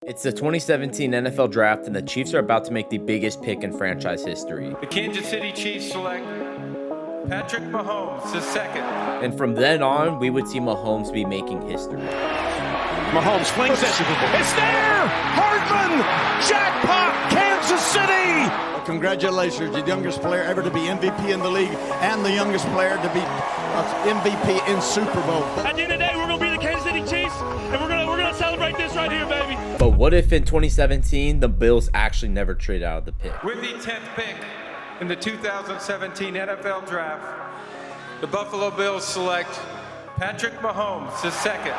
It's the 2017 NFL Draft, and the Chiefs are about to make the biggest pick in franchise history. The Kansas City Chiefs select Patrick Mahomes, the second. And from then on, we would see Mahomes be making history. Mahomes flings it. It's there! Hardman! Jackpot! Kansas City! Congratulations, the youngest player ever to be MVP in the league and the youngest player to be MVP in Super Bowl. At the end of the day, we're going to be the Kansas City Chiefs, and we're going to celebrate this right here, baby. But what if in 2017, the Bills actually never trade out of the pick? With the 10th pick in the 2017 NFL Draft, the Buffalo Bills select Patrick Mahomes, the second.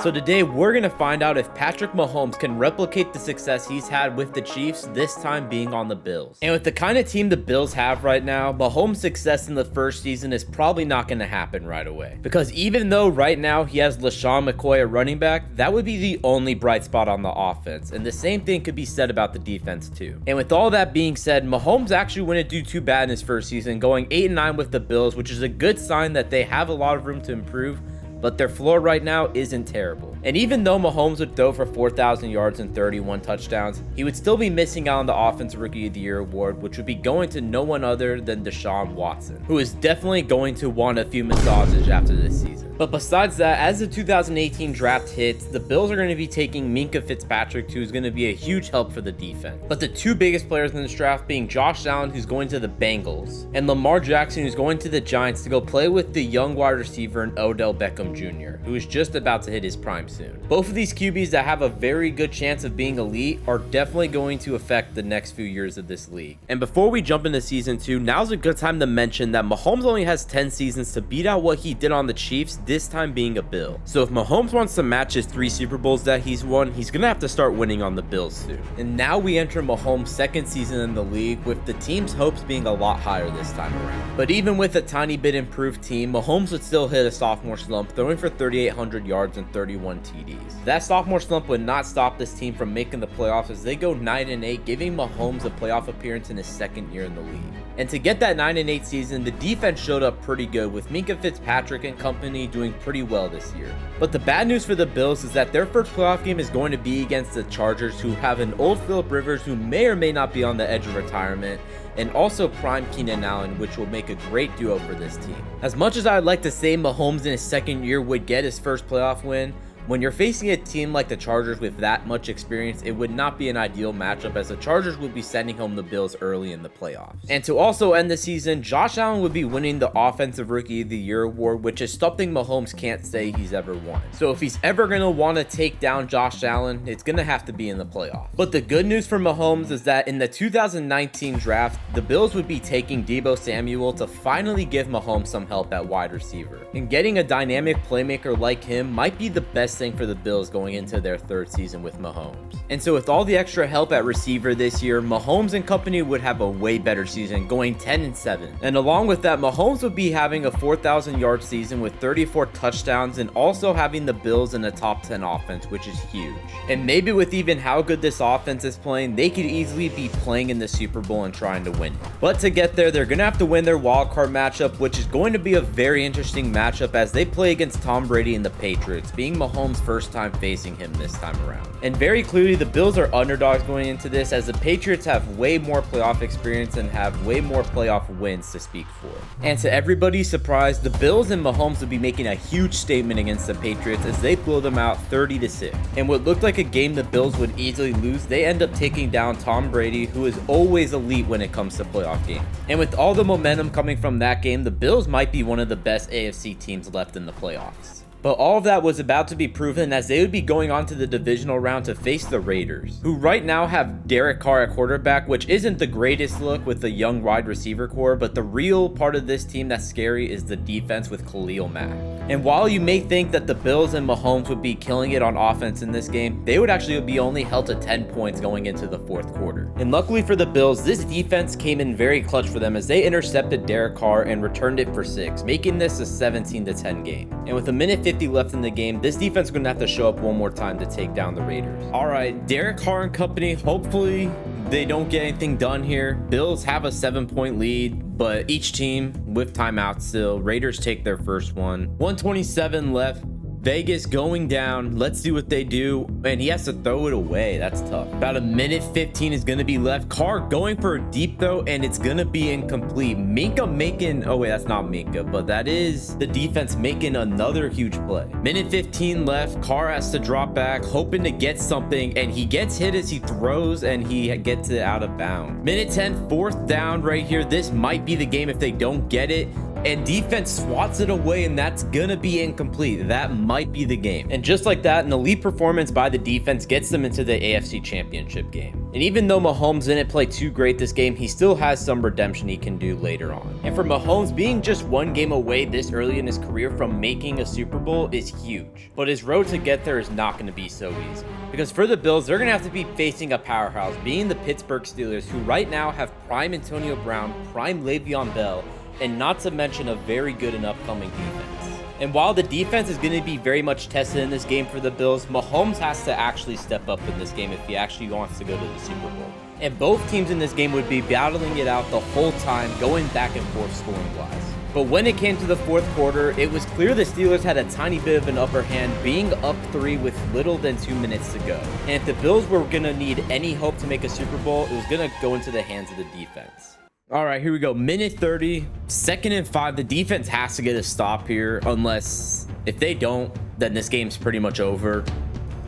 So today we're going to find out if Patrick Mahomes can replicate the success he's had with the Chiefs, this time being on the Bills. And with the kind of team the Bills have right now, Mahomes' success in the first season is probably not going to happen right away. Because even though right now he has LaShawn McCoy at running back, that would be the only bright spot on the offense. And the same thing could be said about the defense too. And with all that being said, Mahomes actually wouldn't do too bad in his first season, going 8-9 with the Bills, which is a good sign that they have a lot of room to improve. But their floor right now isn't terrible. And even though Mahomes would throw for 4,000 yards and 31 touchdowns, he would still be missing out on the Offensive Rookie of the Year award, which would be going to no one other than Deshaun Watson, who is definitely going to want a few massages after this season. But besides that, as the 2018 draft hits, the Bills are going to be taking Minkah Fitzpatrick, who's going to be a huge help for the defense. But the two biggest players in this draft being Josh Allen, who's going to the Bengals, and Lamar Jackson, who's going to the Giants to go play with the young wide receiver and Odell Beckham Jr., who is just about to hit his prime soon. Both of these QBs that have a very good chance of being elite are definitely going to affect the next few years of this league. And before we jump into season 2, now's a good time to mention that Mahomes only has 10 seasons to beat out what he did on the Chiefs, this time being a Bill. So if Mahomes wants to match his 3 Super Bowls that he's won, he's gonna have to start winning on the Bills soon. And now we enter Mahomes' second season in the league, with the team's hopes being a lot higher this time around. But even with a tiny bit improved team, Mahomes would still hit a sophomore slump, throwing for 3,800 yards and 31 TDs. That sophomore slump would not stop this team from making the playoffs, as they go 9-8, giving Mahomes a playoff appearance in his second year in the league. And to get that 9-8 season, the defense showed up pretty good, with Minkah Fitzpatrick and company doing pretty well this year. But the bad news for the Bills is that their first playoff game is going to be against the Chargers, who have an old Phillip Rivers who may or may not be on the edge of retirement, and also prime Keenan Allen, which will make a great duo for this team. As much as I'd like to say Mahomes in his second year would get his first playoff win, when you're facing a team like the Chargers with that much experience, it would not be an ideal matchup, as the Chargers would be sending home the Bills early in the playoffs. And to also end the season, Josh Allen would be winning the Offensive Rookie of the Year award, which is something Mahomes can't say he's ever won. So if he's ever going to want to take down Josh Allen, it's going to have to be in the playoffs. But the good news for Mahomes is that in the 2019 draft, the Bills would be taking Deebo Samuel to finally give Mahomes some help at wide receiver. And getting a dynamic playmaker like him might be the best thing for the Bills going into their third season with Mahomes. And so with all the extra help at receiver this year, Mahomes and company would have a way better season, going 10-7. And along with that, Mahomes would be having a 4,000 yard season with 34 touchdowns, and also having the Bills in a top 10 offense, which is huge. And maybe with even how good this offense is playing, they could easily be playing in the Super Bowl and trying to win it. But to get there, they're going to have to win their wild card matchup, which is going to be a very interesting matchup, as they play against Tom Brady and the Patriots, being Mahomes' first time facing him this time around. And very clearly, the Bills are underdogs going into this, as the Patriots have way more playoff experience and have way more playoff wins to speak for. And to everybody's surprise, the Bills and Mahomes would be making a huge statement against the Patriots, as they blow them out 30-6. And what looked like a game the Bills would easily lose, they end up taking down Tom Brady, who is always elite when it comes to playoff games. And with all the momentum coming from that game, the Bills might be one of the best AFC teams left in the playoffs. But all of that was about to be proven, as they would be going on to the divisional round to face the Raiders, who right now have Derek Carr at quarterback, which isn't the greatest look with the young wide receiver core, but the real part of this team that's scary is the defense with Khalil Mack. And while you may think that the Bills and Mahomes would be killing it on offense in this game, they would actually be only held to 10 points going into the fourth quarter. And luckily for the Bills, this defense came in very clutch for them, as they intercepted Derek Carr and returned it for 6, making this a 17-10 game. And with a minute 50 left in the game, this defense is going to have to show up one more time to take down the Raiders. All right, Derek Carr and company, hopefully they don't get anything done here. Bills have a 7-point lead, but each team with timeouts still. Raiders take their first one. 127 left. Vegas going down. Let's see what they do. And he has to throw it away. That's tough. About a minute 15 is going to be left. Carr going for a deep throw, and it's going to be incomplete. Minka making, oh wait, that's not Minka, but that is the defense making another huge play. Minute 15 left. Carr has to drop back, hoping to get something, and he gets hit as he throws, and he gets it out of bounds. Minute 10, fourth down right here. This might be the game if they don't get it. And defense swats it away, and that's gonna be incomplete. That might be the game. And just like that, an elite performance by the defense gets them into the AFC Championship game. And even though Mahomes didn't play too great this game, he still has some redemption he can do later on. And for Mahomes, being just one game away this early in his career from making a Super Bowl is huge. But his road to get there is not gonna be so easy. Because for the Bills, they're gonna have to be facing a powerhouse, being the Pittsburgh Steelers, who right now have prime Antonio Brown, prime Le'Veon Bell, and not to mention a very good and upcoming defense. And while the defense is going to be very much tested in this game for the Bills, Mahomes has to actually step up in this game if he actually wants to go to the Super Bowl. And both teams in this game would be battling it out the whole time, going back and forth scoring-wise. But when it came to the fourth quarter, it was clear the Steelers had a tiny bit of an upper hand, being up 3 with little than 2 minutes to go. And if the Bills were going to need any hope to make a Super Bowl, it was going to go into the hands of the defense. All right, here we go. Minute 30, 2nd and 5. The defense has to get a stop here, unless if they don't, then this game's pretty much over.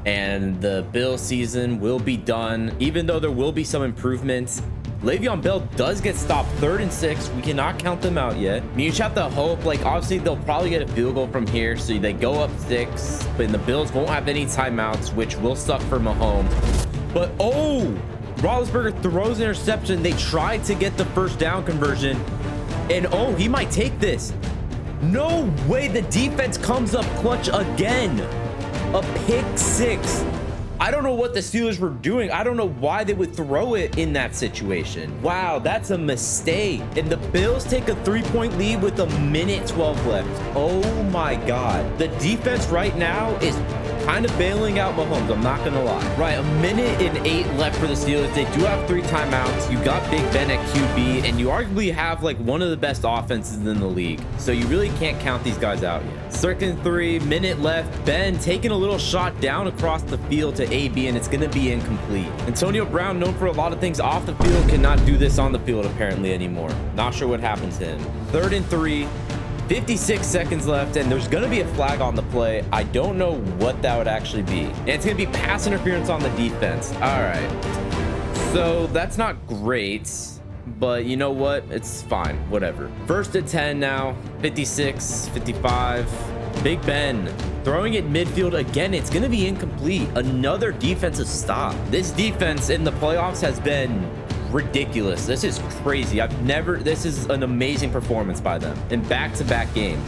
And the Bills season will be done, even though there will be some improvements. Le'Veon Bell does get stopped. 3rd and 6. We cannot count them out yet. I mean, you just have to hope, like, obviously they'll probably get a field goal from here. So they go up 6, but the Bills won't have any timeouts, which will suck for Mahomes. But, oh, Roethlisberger throws an interception. They tried to get the first down conversion, and oh, he might take this. No way. The defense comes up clutch again. A pick 6. I don't know what the Steelers were doing. I don't know why they would throw it in that situation. Wow, that's a mistake. And the Bills take a 3-point lead with a minute 12 left. Oh my God. The defense right now is kind of bailing out Mahomes, I'm not gonna lie. Right, a minute and 8 left for the Steelers. They do have 3 timeouts. You got Big Ben at QB, and you arguably have like one of the best offenses in the league. So you really can't count these guys out yet. 2nd and 3, minute left. Ben taking a little shot down across the field to AB, and it's gonna be incomplete. Antonio Brown, known for a lot of things off the field, cannot do this on the field apparently anymore. Not sure what happened to him. 3rd and 3. 56 seconds left, and there's going to be a flag on the play. I don't know what that would actually be. And it's going to be pass interference on the defense. All right. So that's not great, but you know what? It's fine. Whatever. 1st and 10 now. 56, 55. Big Ben throwing it midfield again. It's going to be incomplete. Another defensive stop. This defense in the playoffs has been ridiculous. This is crazy. This is an amazing performance by them in back-to-back games.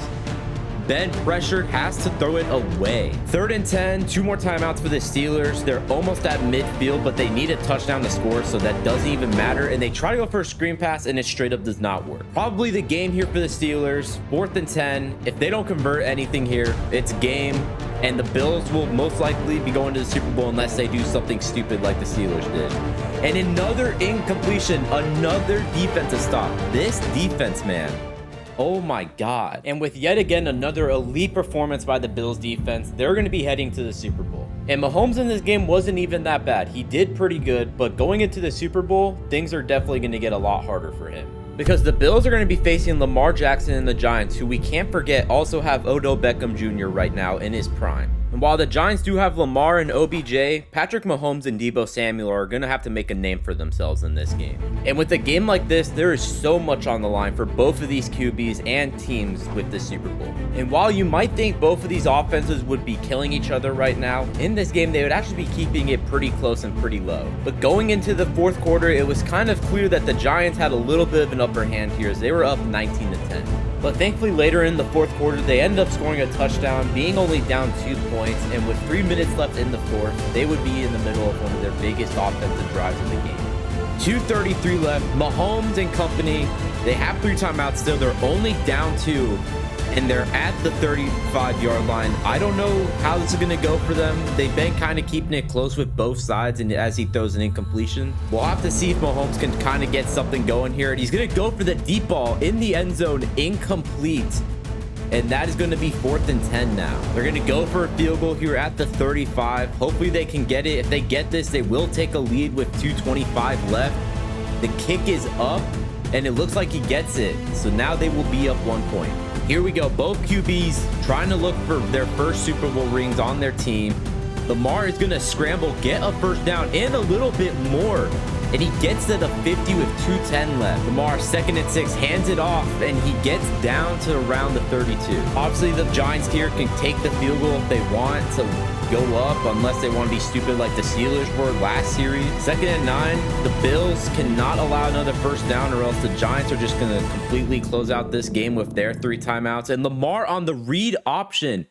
Ben pressured, has to throw it away. 3rd and 10, 2 more timeouts for the Steelers. They're almost at midfield, but they need a touchdown to score, so that doesn't even matter. And they try to go for a screen pass, and it straight up does not work. Probably the game here for the Steelers. 4th and 10. If they don't convert anything here, it's game. And the Bills will most likely be going to the Super Bowl unless they do something stupid like the Steelers did. And another incompletion, another defensive stop. This defense, man. Oh my God. And with yet again another elite performance by the Bills defense, they're going to be heading to the Super Bowl. And Mahomes in this game wasn't even that bad. He did pretty good, but going into the Super Bowl, things are definitely going to get a lot harder for him. Because the Bills are going to be facing Lamar Jackson and the Giants, who we can't forget also have Odell Beckham Jr. right now in his prime. And while the Giants do have Lamar and OBJ, Patrick Mahomes and Deebo Samuel are going to have to make a name for themselves in this game. And with a game like this, there is so much on the line for both of these QBs and teams with the Super Bowl. And while you might think both of these offenses would be killing each other right now, in this game, they would actually be keeping it pretty close and pretty low. But going into the 4th quarter, it was kind of clear that the Giants had a little bit of an upper hand here as they were up 19-10. But thankfully later in the 4th quarter, they ended up scoring a touchdown, being only down 2 points, and with 3 minutes left in the 4th, they would be in the middle of one of their biggest offensive drives in the game. 2:33 left, Mahomes and company, they have 3 timeouts still, they're only down 2, and they're at the 35-yard line. I don't know how this is going to go for them. They've been kind of keeping it close with both sides, and as he throws an incompletion, we'll have to see if Mahomes can kind of get something going here. And he's going to go for the deep ball in the end zone, incomplete. And that is going to be 4th and 10 now. They're going to go for a field goal here at the 35. Hopefully they can get it. If they get this, they will take a lead with 2:25 left. The kick is up, and it looks like he gets it. So now they will be up 1 point. Here we go. Both QBs trying to look for their first Super Bowl rings on their team. Lamar is going to scramble, get a first down, and a little bit more. And he gets to the 50 with 2:10 left. Lamar, 2nd and 6, hands it off, and he gets down to around the 32. Obviously, the Giants here can take the field goal if they want to go up, unless they want to be stupid like the Steelers were last series. 2nd and 9, the Bills cannot allow another first down, or else the Giants are just going to completely close out this game with their 3 timeouts. And Lamar on the read option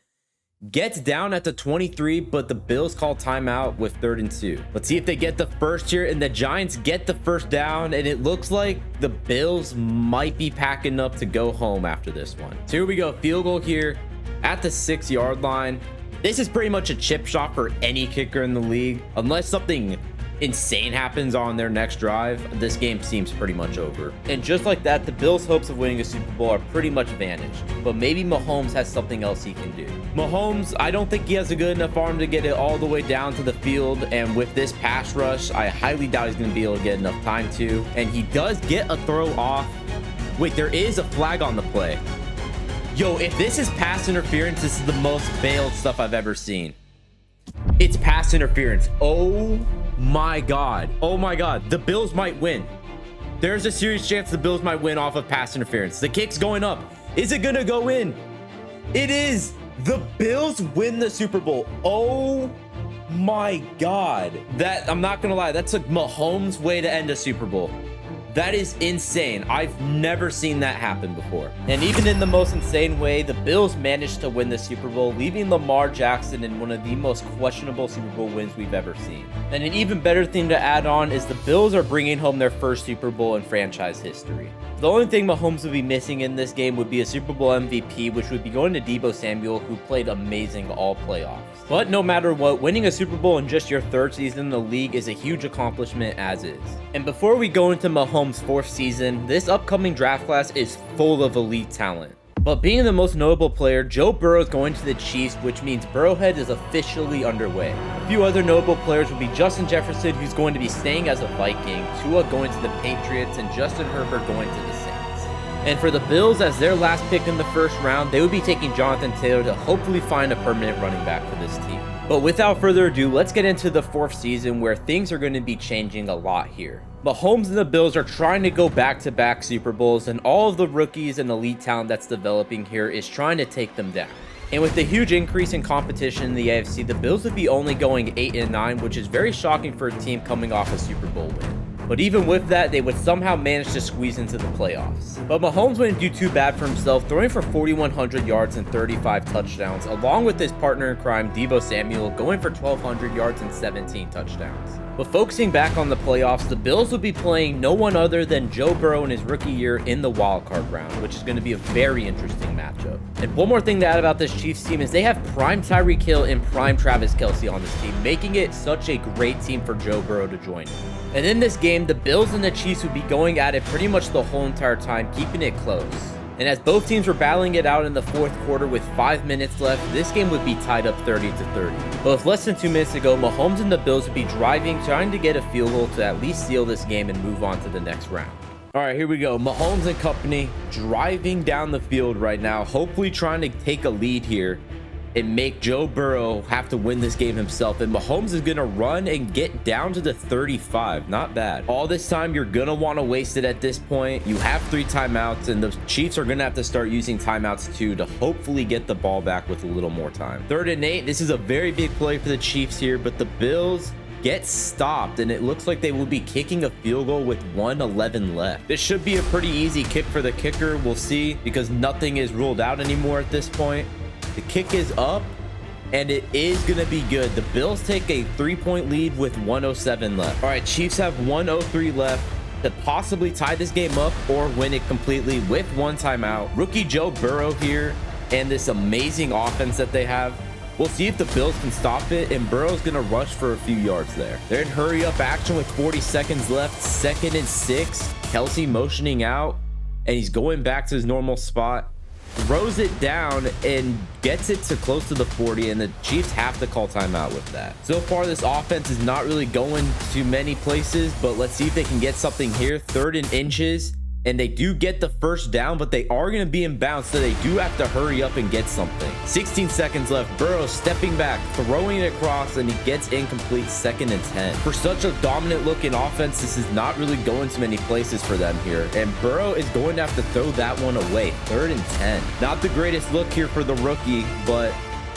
gets down at the 23, but the Bills call timeout with 3rd and 2. Let's see if they get the first here, and the Giants get the first down, and it looks like the Bills might be packing up to go home after this one. So here we go, field goal here at the 6-yard line. This is pretty much a chip shot for any kicker in the league. Unless something insane happens on their next drive, this game seems pretty much over. And just like that, the Bills' hopes of winning a Super Bowl are pretty much vanished. But maybe Mahomes has something else he can do. Mahomes, I don't think he has a good enough arm to get it all the way down to the field. And with this pass rush, I highly doubt he's going to be able to get enough time to. And he does get a throw off. Wait, there is a flag on the play. Yo, if this is pass interference, this is the most bailed stuff I've ever seen. It's pass interference. Oh my God. Oh my God. The Bills might win. There's a serious chance the Bills might win off of pass interference. The kick's going up. Is it going to go in? It is. The Bills win the Super Bowl. Oh my God. That, I'm not going to lie, that's like Mahomes' way to end a Super Bowl. That is insane. I've never seen that happen before. And even in the most insane way, the Bills managed to win the Super Bowl, leaving Lamar Jackson in one of the most questionable Super Bowl wins we've ever seen. And an even better thing to add on is the Bills are bringing home their first Super Bowl in franchise history. The only thing Mahomes would be missing in this game would be a Super Bowl MVP, which would be going to Deebo Samuel, who played amazing all playoffs. But no matter what, winning a Super Bowl in just your 3rd season in the league is a huge accomplishment as is. And before we go into Mahomes' 4th season, this upcoming draft class is full of elite talent. But being the most notable player, Joe Burrow is going to the Chiefs, which means Burrowhead is officially underway. A few other notable players will be Justin Jefferson, who's going to be staying as a Viking, Tua going to the Patriots, and Justin Herbert going to the Saints. And for the Bills, as their last pick in the 1st round, they would be taking Jonathan Taylor to hopefully find a permanent running back for this team. But without further ado, let's get into the 4th season where things are going to be changing a lot here. Mahomes and the Bills are trying to go back-to-back Super Bowls, and all of the rookies and elite talent that's developing here is trying to take them down. And with the huge increase in competition in the AFC, the Bills would be only going 8-9, which is very shocking for a team coming off a Super Bowl win. But even with that, they would somehow manage to squeeze into the playoffs. But Mahomes wouldn't do too bad for himself, throwing for 4,100 yards and 35 touchdowns, along with his partner in crime, Deebo Samuel, going for 1,200 yards and 17 touchdowns. But focusing back on the playoffs, the Bills will be playing no one other than Joe Burrow in his rookie year in the wildcard round, which is going to be a very interesting matchup. And one more thing to add about this Chiefs team is they have prime Tyreek Hill and prime Travis Kelce on this team, making it such a great team for Joe Burrow to join. And in this game, the Bills and the Chiefs would be going at it pretty much the whole entire time, keeping it close. And as both teams were battling it out in the 4th quarter with 5 minutes left, this game would be tied up 30-30. But with less than 2 minutes to go, Mahomes and the Bills would be driving, trying to get a field goal to at least seal this game and move on to the next round. All right, here we go. Mahomes and company driving down the field right now, hopefully trying to take a lead here and make Joe Burrow have to win this game himself. And Mahomes is going to run and get down to the 35. Not bad. All this time, you're going to want to waste it at this point. You have 3 timeouts, and the Chiefs are going to have to start using timeouts too to hopefully get the ball back with a little more time. 3rd and 8. This is a very big play for the Chiefs here, but the Bills get stopped, and it looks like they will be kicking a field goal with 1:11 left. This should be a pretty easy kick for the kicker. We'll see, because nothing is ruled out anymore at this point. The kick is up, and it is going to be good. The Bills take a 3-point lead with 1:07 left. All right, Chiefs have 1:03 left to possibly tie this game up or win it completely with 1 timeout. Rookie Joe Burrow here and this amazing offense that they have. We'll see if the Bills can stop it, and Burrow's going to rush for a few yards there. They're in hurry-up action with 40 seconds left. 2nd and 6. Kelce motioning out, and he's going back to his normal spot. throws it down and gets it to close to the 40, and the Chiefs have to call timeout with that. So far, this offense is not really going to many places, but let's see if they can get something here. 3rd and inches. And they do get the first down, but they are going to be in bounds, so they do have to hurry up and get something. 16 seconds left. Burrow stepping back, throwing it across, and he gets incomplete. 2nd and 10. For such a dominant looking offense, this is not really going to many places for them here. And Burrow is going to have to throw that one away. 3rd and 10. Not the greatest look here for the rookie, but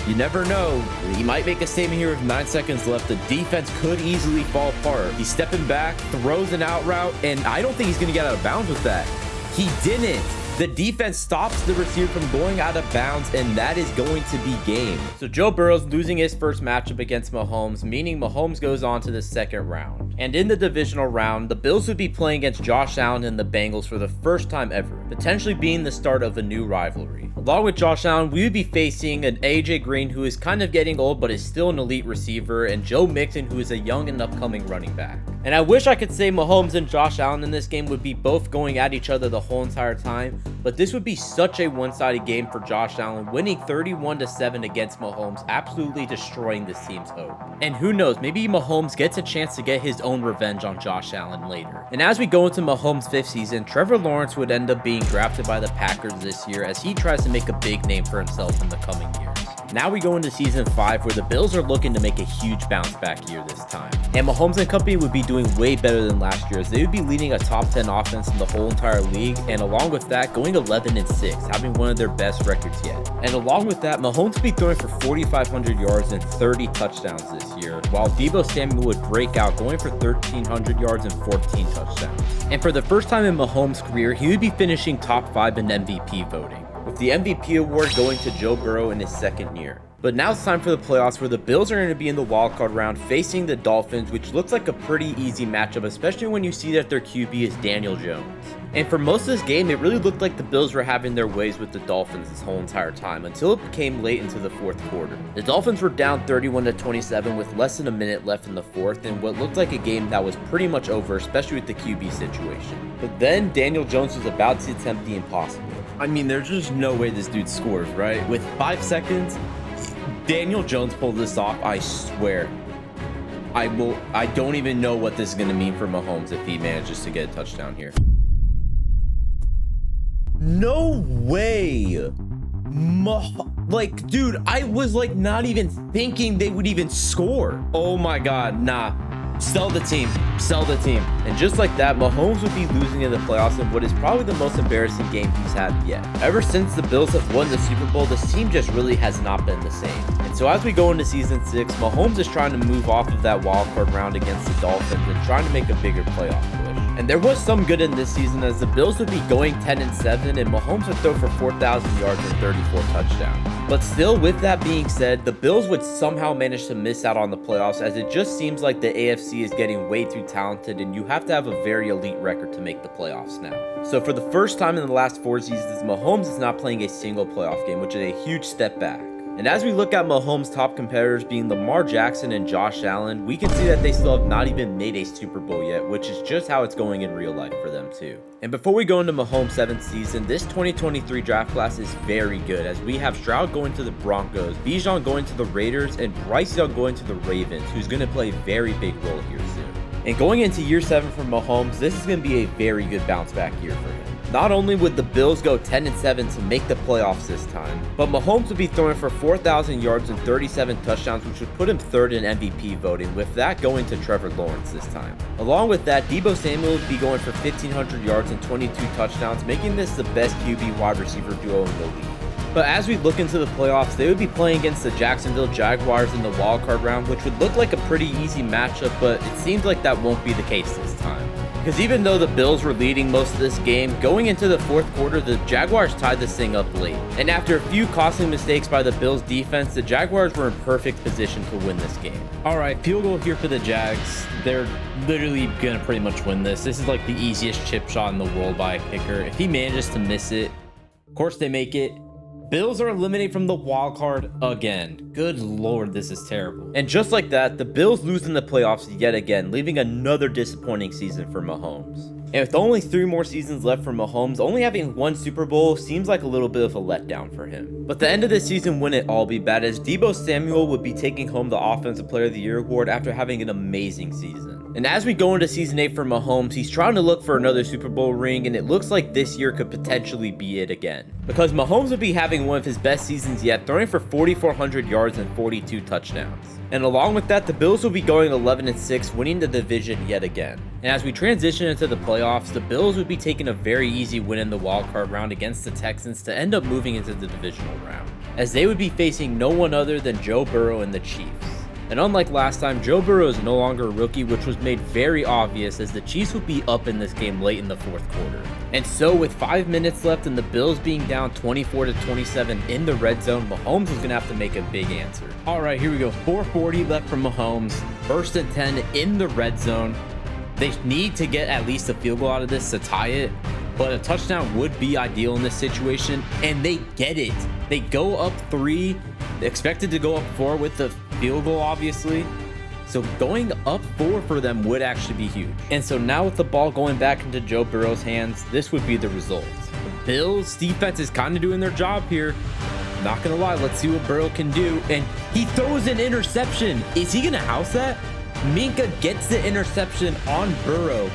you never know. He might make a statement here with 9 seconds left. The defense could easily fall apart. He's stepping back, throws an out route, and I don't think he's going to get out of bounds with that. He didn't. The defense stops the receiver from going out of bounds, and that is going to be game. So Joe Burrow's losing his first matchup against Mahomes, meaning Mahomes goes on to the 2nd round. And in the divisional round, the Bills would be playing against Josh Allen and the Bengals for the first time ever, potentially being the start of a new rivalry. Along with Josh Allen, we would be facing an AJ Green who is kind of getting old but is still an elite receiver, and Joe Mixon who is a young and upcoming running back. And I wish I could say Mahomes and Josh Allen in this game would be both going at each other the whole entire time, but this would be such a one-sided game for Josh Allen, winning 31-7 against Mahomes, absolutely destroying this team's hope. And who knows, maybe Mahomes gets a chance to get his own revenge on Josh Allen later. And as we go into Mahomes' 5th season, Trevor Lawrence would end up being drafted by the Packers this year as he tries to make a big name for himself in the coming years. Now we go into season 5 where the Bills are looking to make a huge bounce back year this time. And Mahomes and company would be doing way better than last year as they would be leading a top 10 offense in the whole entire league, and along with that going 11-6, having one of their best records yet. And along with that, Mahomes would be throwing for 4,500 yards and 30 touchdowns this year, while Deebo Samuel would break out going for 1,300 yards and 14 touchdowns. And for the first time in Mahomes' career, he would be finishing top 5 in MVP voting, with the MVP award going to Joe Burrow in his 2nd year. But now it's time for the playoffs where the Bills are going to be in the wildcard round facing the Dolphins, which looks like a pretty easy matchup, especially when you see that their QB is Daniel Jones. And for most of this game, it really looked like the Bills were having their ways with the Dolphins this whole entire time until it became late into the 4th quarter. The Dolphins were down 31-27 with less than a minute left in the 4th, and what looked like a game that was pretty much over, especially with the QB situation. But then Daniel Jones was about to attempt the impossible. I mean, there's just no way this dude scores, right? With 5 seconds, Daniel Jones pulled this off, I swear. I don't even know what this is going to mean for Mahomes if he manages to get a touchdown here. No way. Like, dude, I was like not even thinking they would even score. Oh my God, nah. Sell the team. Sell the team. And just like that, Mahomes would be losing in the playoffs in what is probably the most embarrassing game he's had yet. Ever since the Bills have won the Super Bowl, this team just really has not been the same. And so as we go into season 6, Mahomes is trying to move off of that wildcard round against the Dolphins and trying to make a bigger playoff push. And there was some good in this season as the Bills would be going 10-7 and Mahomes would throw for 4,000 yards and 34 touchdowns. But still, with that being said, the Bills would somehow manage to miss out on the playoffs as it just seems like the AFC is getting way too talented and you have to have a very elite record to make the playoffs now. So for the first time in the last 4 seasons, Mahomes is not playing a single playoff game, which is a huge step back. And as we look at Mahomes' top competitors being Lamar Jackson and Josh Allen, we can see that they still have not even made a Super Bowl yet, which is just how it's going in real life for them too. And before we go into Mahomes' 7th season, this 2023 draft class is very good as we have Stroud going to the Broncos, Bijan going to the Raiders, and Bryce Young going to the Ravens, who's going to play a very big role here soon. And going into year 7 for Mahomes, this is going to be a very good bounce back year for him. Not only would the Bills go 10-7 to make the playoffs this time, but Mahomes would be throwing for 4,000 yards and 37 touchdowns, which would put him 3rd in MVP voting, with that going to Trevor Lawrence this time. Along with that, Deebo Samuel would be going for 1,500 yards and 22 touchdowns, making this the best QB wide receiver duo in the league. But as we look into the playoffs, they would be playing against the Jacksonville Jaguars in the wildcard round, which would look like a pretty easy matchup, but it seems like that won't be the case this time. Because even though the Bills were leading most of this game, going into the 4th quarter, the Jaguars tied this thing up late. And after a few costly mistakes by the Bills defense, the Jaguars were in perfect position to win this game. All right, field goal here for the Jags. They're literally going to pretty much win this. This is like the easiest chip shot in the world by a kicker. If he manages to miss it, of course they make it. Bills are eliminated from the wild card again. Good Lord, this is terrible. And just like that, the Bills lose in the playoffs yet again, leaving another disappointing season for Mahomes. And with only 3 more seasons left for Mahomes, only having 1 Super Bowl seems like a little bit of a letdown for him. But the end of this season wouldn't all be bad, as Deebo Samuel would be taking home the Offensive Player of the Year award after having an amazing season. And as we go into season 8 for Mahomes, he's trying to look for another Super Bowl ring, and it looks like this year could potentially be it again. Because Mahomes would be having one of his best seasons yet, throwing for 4,400 yards and 42 touchdowns. And along with that, the Bills will be going 11-6, winning the division yet again. And as we transition into the playoffs, the Bills would be taking a very easy win in the wildcard round against the Texans to end up moving into the divisional round, as they would be facing no one other than Joe Burrow and the Chiefs. And unlike last time, Joe Burrow is no longer a rookie, which was made very obvious as the Chiefs would be up in this game late in the 4th quarter. And so with 5 minutes left and the Bills being down 24-27 in the red zone, Mahomes was going to have to make a big answer. All right, here we go. 4:40 left from Mahomes. 1st and 10 in the red zone. They need to get at least a field goal out of this to tie it, but a touchdown would be ideal in this situation, and they get it. They go up 3, expected to go up 4 with the field goal, obviously. So going up 4 for them would actually be huge. And so now with the ball going back into Joe Burrow's hands, this would be the result. The Bills defense is kind of doing their job here. Not gonna lie, let's see what Burrow can do. And he throws an interception. Is he gonna house that? Minka gets the interception on Burrow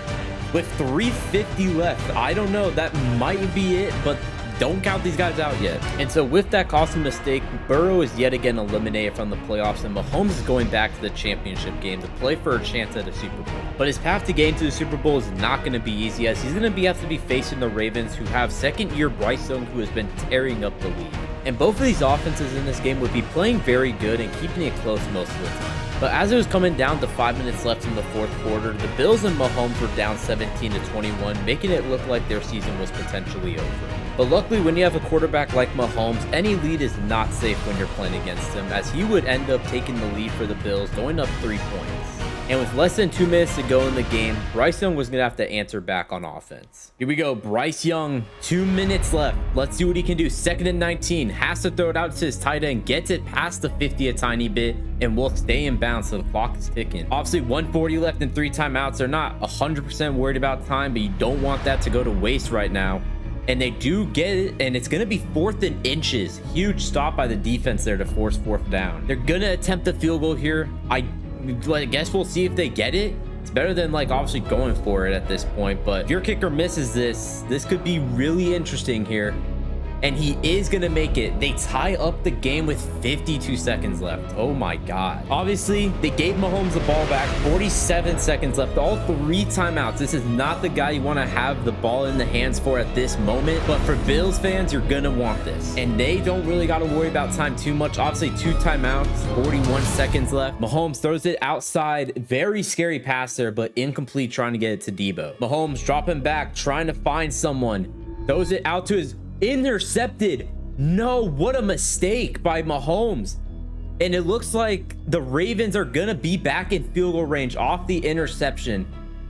with 3:50 left. I don't know, that might be it, but don't count these guys out yet. And so with that costly mistake, Burrow is yet again eliminated from the playoffs, and Mahomes is going back to the championship game to play for a chance at a Super Bowl. But his path to getting to the Super Bowl is not going to be easy, as he's going to have to be facing the Ravens, who have second-year Bryce Young, who has been tearing up the league. And both of these offenses in this game would be playing very good and keeping it close most of the time. But as it was coming down to 5 minutes left in the 4th quarter, the Bills and Mahomes were down 17-21, making it look like their season was potentially over. But luckily, when you have a quarterback like Mahomes, any lead is not safe when you're playing against him, as he would end up taking the lead for the Bills, going up 3 points. And with less than 2 minutes to go in the game, Bryce Young was going to have to answer back on offense. Here we go, Bryce Young, 2 minutes left. Let's see what he can do. 2nd and 19, has to throw it out to his tight end, gets it past the 50 a tiny bit, and will stay in bounds, so the clock is ticking. Obviously, 1:40 left and 3 timeouts. They're not 100% worried about time, but you don't want that to go to waste right now. And they do get it, and it's going to be 4th and inches. Huge stop by the defense there to force 4th down. They're going to attempt the field goal here. I guess we'll see if they get it. It's better than obviously going for it at this point, but if your kicker misses this could be really interesting here. And he is going to make it. They tie up the game with 52 seconds left. Oh my God. Obviously, they gave Mahomes the ball back. 47 seconds left. All 3 timeouts. This is not the guy you want to have the ball in the hands for at this moment. But for Bills fans, you're going to want this. And they don't really got to worry about time too much. Obviously, 2 timeouts. 41 seconds left. Mahomes throws it outside. Very scary pass there, but incomplete, trying to get it to Deebo. Mahomes dropping back, trying to find someone. Throws it out to his... Intercepted. No, what a mistake by Mahomes. And it looks like the Ravens are gonna be back in field goal range off the interception.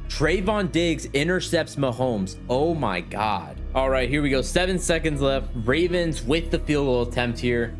Trayvon Diggs intercepts Mahomes. Oh my God. All right, here we go. 7 seconds left. Ravens with the field goal attempt here.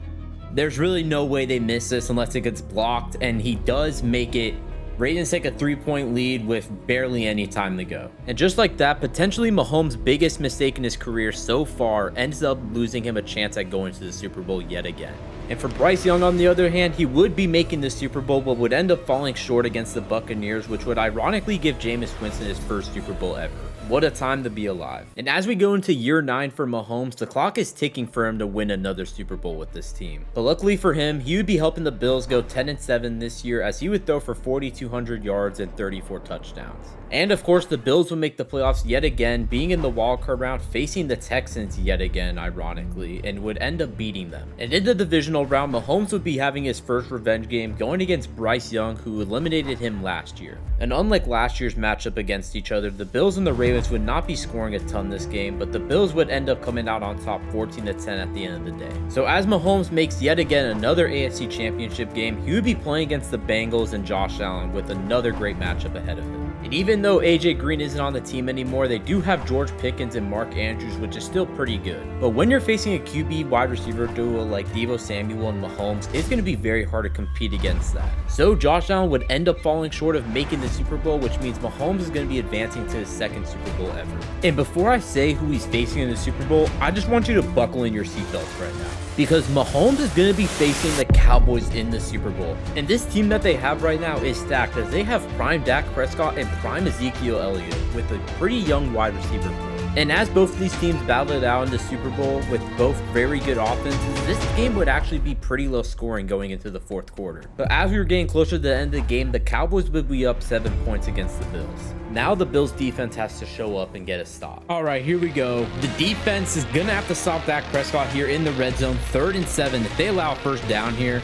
There's really no way they miss this unless it gets blocked, and he does make it. Ravens take a 3-point lead with barely any time to go. And just like that, potentially Mahomes' biggest mistake in his career so far ends up losing him a chance at going to the Super Bowl yet again. And for Bryce Young, on the other hand, he would be making the Super Bowl, but would end up falling short against the Buccaneers, which would ironically give Jameis Winston his first Super Bowl ever. What a time to be alive. And as we go into year 9 for Mahomes, the clock is ticking for him to win another Super Bowl with this team. But luckily for him, he would be helping the Bills go 10-7 this year, as he would throw for 4,200 yards and 34 touchdowns. And of course, the Bills would make the playoffs yet again, being in the wildcard round, facing the Texans yet again, ironically, and would end up beating them. And in the divisional round, Mahomes would be having his first revenge game, going against Bryce Young, who eliminated him last year. And unlike last year's matchup against each other, the Bills and the Ravens would not be scoring a ton this game, but the Bills would end up coming out on top 14-10 at the end of the day. So as Mahomes makes yet again another AFC Championship game, he would be playing against the Bengals and Josh Allen with another great matchup ahead of him. And even though AJ Green isn't on the team anymore, they do have George Pickens and Mark Andrews, which is still pretty good. But when you're facing a QB wide receiver duo like Deebo Samuel Samuel and Mahomes, it's going to be very hard to compete against that. So Josh Allen would end up falling short of making the Super Bowl, which means Mahomes is going to be advancing to his second Super Bowl ever. And before I say who he's facing in the Super Bowl, I just want you to buckle in your seatbelts right now, because Mahomes is going to be facing the Cowboys in the Super Bowl. And this team that they have right now is stacked, as they have prime Dak Prescott and prime Ezekiel Elliott with a pretty young wide receiver core. And as both of these teams battle it out in the Super Bowl with both very good offenses, this game would actually be pretty low scoring going into the fourth quarter. But as we were getting closer to the end of the game, the Cowboys would be up 7 points against the Bills. Now the Bills defense has to show up and get a stop. All right, here we go. The defense is going to have to stop Dak Prescott here in the red zone, 3rd and 7. If they allow a first down here,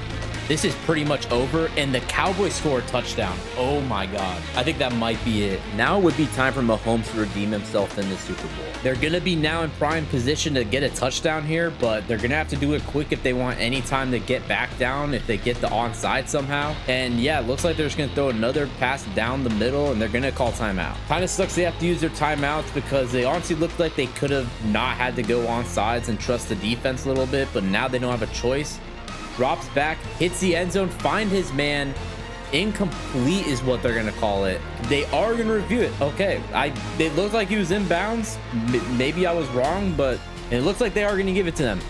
this is pretty much over, and the Cowboys score a touchdown. Oh my God. I think that might be it. Now would be time for Mahomes to redeem himself in the Super Bowl. They're going to be now in prime position to get a touchdown here, but they're going to have to do it quick if they want any time to get back down, if they get the onside somehow. And yeah, it looks like they're just going to throw another pass down the middle, and they're going to call timeout. Kind of sucks they have to use their timeouts, because they honestly looked like they could have not had to go onsides and trust the defense a little bit, but now they don't have a choice. Drops back, hits the end zone, find his man. Incomplete is what they're going to call it. They are going to review it. Okay, it looked like he was in bounds. Maybe I was wrong, but it looks like they are going to give it to them.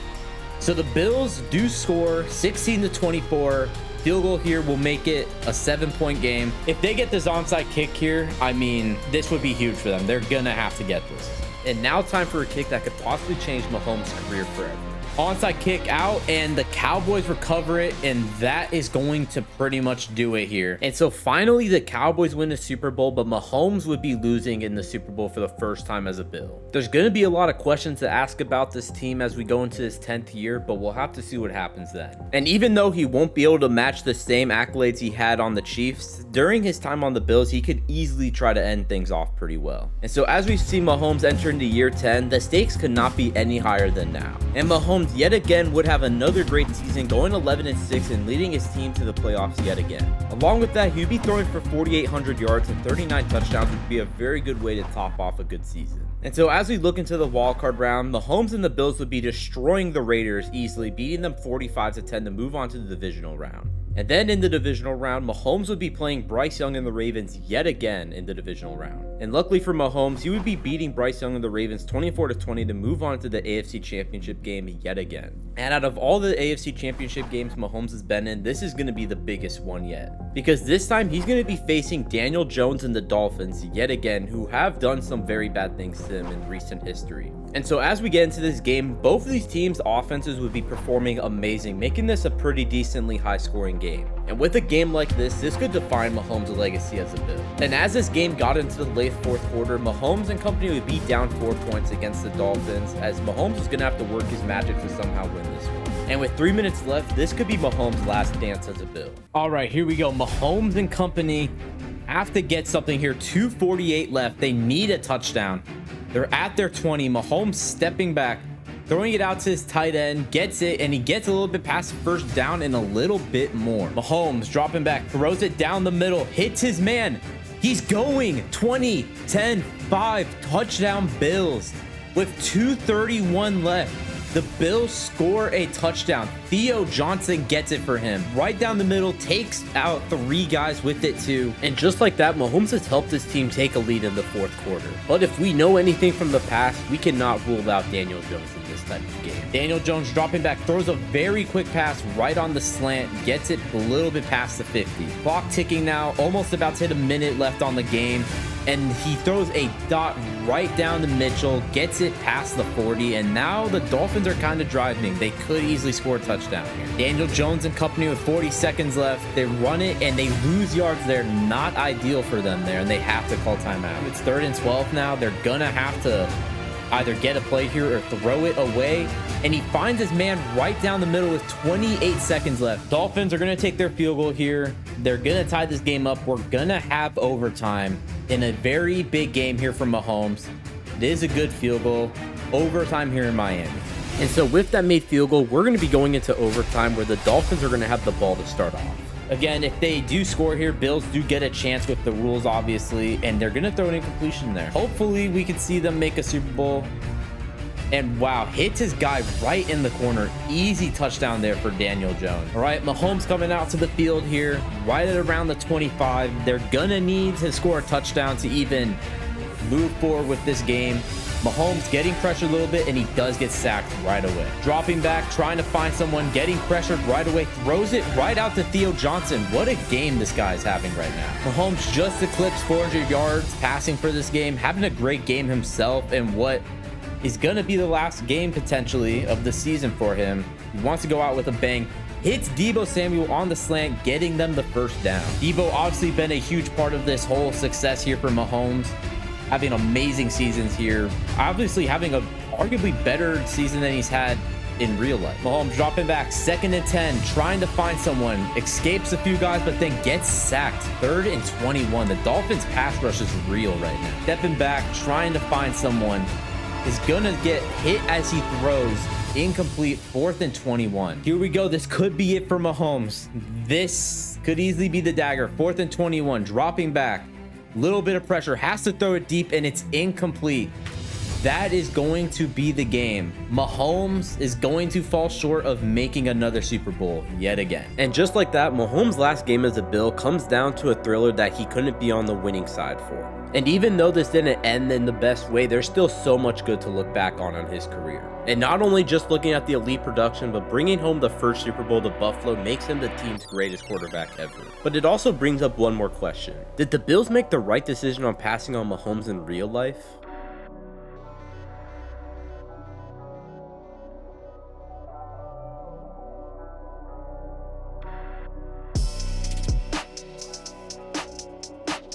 So the Bills do score 16-24. Field goal here will make it a 7-point game. If they get this onside kick here, I mean, this would be huge for them. They're going to have to get this. And now time for a kick that could possibly change Mahomes' career forever. Onside kick out, and the Cowboys recover it, and that is going to pretty much do it here. And so finally the Cowboys win the Super Bowl, but Mahomes would be losing in the Super Bowl for the first time as a Bill. There's going to be a lot of questions to ask about this team as we go into this 10th year, but we'll have to see what happens then. And even though he won't be able to match the same accolades he had on the Chiefs, during his time on the Bills, he could easily try to end things off pretty well. And so as we see Mahomes enter into year 10, the stakes could not be any higher than now. And Mahomes yet again would have another great season, going 11-6 and leading his team to the playoffs yet again. Along with that, he'd be throwing for 4,800 yards and 39 touchdowns, which would be a very good way to top off a good season. And so as we look into the wildcard round, Mahomes and the Bills would be destroying the Raiders easily, beating them 45-10 to move on to the divisional round. And then in the divisional round, Mahomes would be playing Bryce Young and the Ravens yet again in the divisional round. And luckily for Mahomes, he would be beating Bryce Young and the Ravens 24-20 to move on to the AFC Championship game yet again. And out of all the AFC Championship games Mahomes has been in, this is going to be the biggest one yet. Because this time he's going to be facing Daniel Jones and the Dolphins yet again, who have done some very bad things to him in recent history. And so as we get into this game, both of these teams' offenses would be performing amazing, making this a pretty decently high-scoring game. And with a game like this could define Mahomes' legacy as a Bill. And as this game got into the late fourth quarter, Mahomes and company would be down 4 points against the Dolphins, as Mahomes is going to have to work his magic to somehow win this one. And with 3 minutes left, this could be Mahomes' last dance as a Bill. All right, here we go. Mahomes and company have to get something here. 2:48 left. They need a touchdown. They're at their 20. Mahomes stepping back, throwing it out to his tight end, gets it, and he gets a little bit past the first down and a little bit more. Mahomes dropping back, throws it down the middle, hits his man. He's going 20, 10, 5, touchdown Bills. With 2:31 left, the Bills score a touchdown. Theo Johnson gets it for him. Right down the middle, takes out 3 guys with it too. And just like that, Mahomes has helped his team take a lead in the fourth quarter. But if we know anything from the past, we cannot rule out Daniel Jones in this type of game. Daniel Jones dropping back, throws a very quick pass right on the slant, gets it a little bit past the 50. Clock ticking now, almost about to hit a minute left on the game. And he throws a dot right down to Mitchell, gets it past the 40, and now the Dolphins are kind of driving. They could easily score a touchdown here. Daniel Jones and company with 40 seconds left. They run it, and they lose yards there. Not ideal for them there, and they have to call timeout. It's 3rd and 12 now. They're going to have to either get a play here or throw it away. And he finds his man right down the middle with 28 seconds left. Dolphins are going to take their field goal here. They're going to tie this game up. We're going to have overtime in a very big game here from Mahomes. It is a good field goal. Overtime here in Miami. And so with that made field goal, we're going to be going into overtime where the Dolphins are going to have the ball to start off. Again, if they do score here, Bills do get a chance with the rules, obviously, and they're going to throw an incompletion there. Hopefully, we can see them make a Super Bowl. And wow, hits his guy right in the corner. Easy touchdown there for Daniel Jones. All right, Mahomes coming out to the field here, right at around the 25. They're gonna need to score a touchdown to even move forward with this game. Mahomes getting pressured a little bit, and he does get sacked right away. Dropping back, trying to find someone, getting pressured right away, throws it right out to Theo Johnson. What a game this guy is having right now. Mahomes just eclipsed 400 yards passing for this game, having a great game himself, and what is going to be the last game potentially of the season for him. He wants to go out with a bang. Hits Deebo Samuel on the slant, getting them the first down. Deebo obviously been a huge part of this whole success here for Mahomes, having amazing seasons here, obviously having a arguably better season than he's had in real life. Mahomes dropping back, 2nd and 10, trying to find someone, escapes a few guys, but then gets sacked. 3rd and 21. The Dolphins pass rush is real right now. Stepping back, trying to find someone, is gonna get hit as he throws. Incomplete. 4th and 21. Here we go. This could be it for Mahomes. This could easily be the dagger. 4th and 21, dropping back, little bit of pressure, has to throw it deep, and it's incomplete. That is going to be the game. Mahomes is going to fall short of making another Super Bowl yet again. And just like that, Mahomes' last game as a Bill comes down to a thriller that he couldn't be on the winning side for. And even though this didn't end in the best way, there's still so much good to look back on his career. And not only just looking at the elite production, but bringing home the first Super Bowl to Buffalo makes him the team's greatest quarterback ever. But it also brings up one more question. Did the Bills make the right decision on passing on Mahomes in real life?